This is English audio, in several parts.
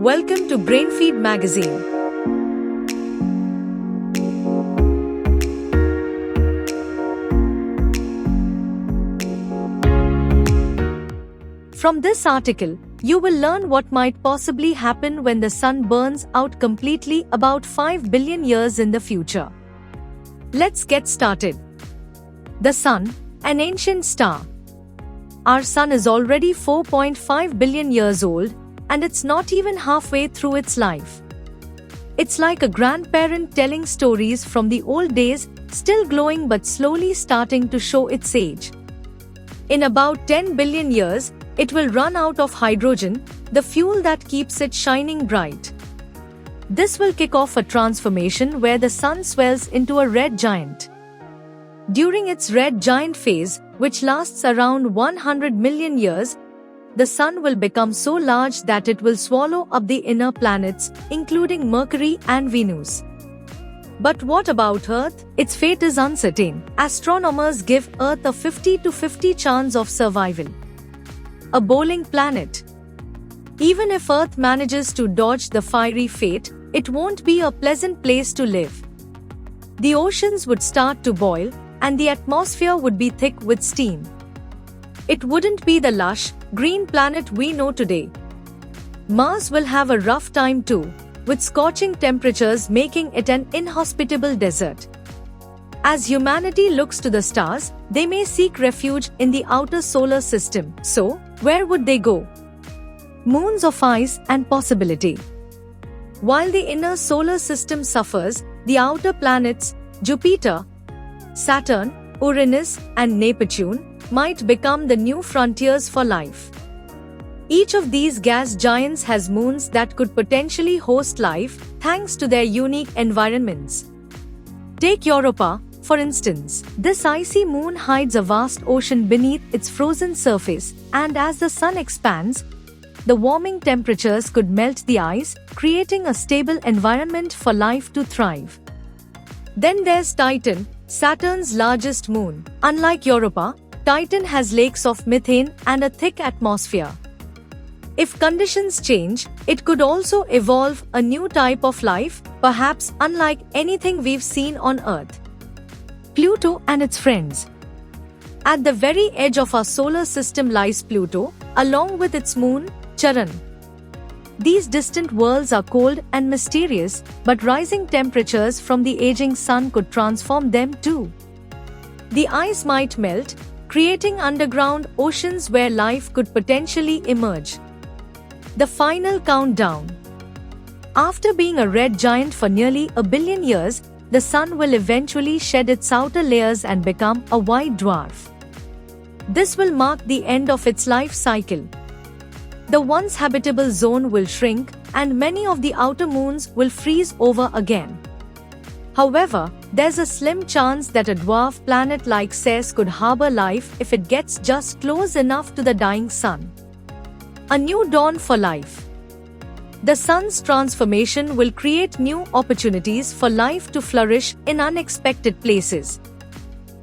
Welcome to Brainfeed Magazine. From this article, you will learn what might possibly happen when the sun burns out completely about 5 billion years in the future. Let's get started. The Sun, an ancient star. Our Sun is already 4.5 billion years old, and it's not even halfway through its life. It's like a grandparent telling stories from the old days, still glowing but slowly starting to show its age. In about 10 billion years, it will run out of hydrogen, the fuel that keeps it shining bright. This will kick off a transformation where the Sun swells into a red giant. During its red giant phase, which lasts around 100 million years, the Sun will become so large that it will swallow up the inner planets, including Mercury and Venus. But what about Earth? Its fate is uncertain. Astronomers give Earth a 50-50 chance of survival. A bowling planet. Even if Earth manages to dodge the fiery fate, it won't be a pleasant place to live. The oceans would start to boil, and the atmosphere would be thick with steam. It wouldn't be the lush, green planet we know today. Mars will have a rough time too, with scorching temperatures making it an inhospitable desert. As humanity looks to the stars, they may seek refuge in the outer solar system. So, where would they go? Moons of ice and possibility. While the inner solar system suffers, the outer planets, Jupiter, Saturn, Uranus, and Neptune, might become the new frontiers for life. Each of these gas giants has moons that could potentially host life, thanks to their unique environments. Take Europa, for instance. This icy moon hides a vast ocean beneath its frozen surface, and as the Sun expands, the warming temperatures could melt the ice, creating a stable environment for life to thrive. Then there's Titan, Saturn's largest moon. Unlike Europa, Titan has lakes of methane and a thick atmosphere. If conditions change, it could also evolve a new type of life, perhaps unlike anything we've seen on Earth. Pluto and its friends. At the very edge of our solar system lies Pluto, along with its moon, Charon. These distant worlds are cold and mysterious, but rising temperatures from the aging Sun could transform them too. The ice might melt, creating underground oceans where life could potentially emerge. The final countdown. After being a red giant for nearly a billion years, the Sun will eventually shed its outer layers and become a white dwarf. This will mark the end of its life cycle. The once habitable zone will shrink, and many of the outer moons will freeze over again. However, there's a slim chance that a dwarf planet like Ceres could harbor life if it gets just close enough to the dying Sun. A new dawn for life. The Sun's transformation will create new opportunities for life to flourish in unexpected places.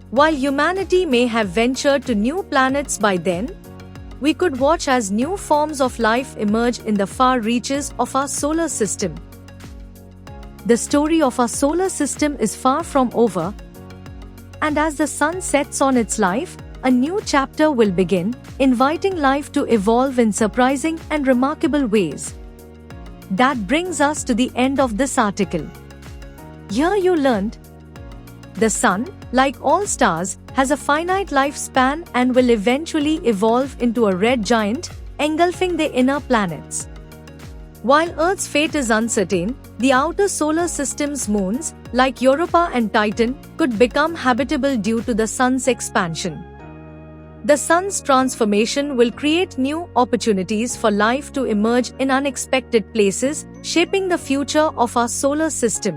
While humanity may have ventured to new planets by then, we could watch as new forms of life emerge in the far reaches of our solar system. The story of our solar system is far from over, and as the Sun sets on its life, a new chapter will begin, inviting life to evolve in surprising and remarkable ways. That brings us to the end of this article. Here you learned: the Sun, like all stars, has a finite lifespan and will eventually evolve into a red giant, engulfing the inner planets. While Earth's fate is uncertain, the outer solar system's moons, like Europa and Titan, could become habitable due to the Sun's expansion. The Sun's transformation will create new opportunities for life to emerge in unexpected places, shaping the future of our solar system.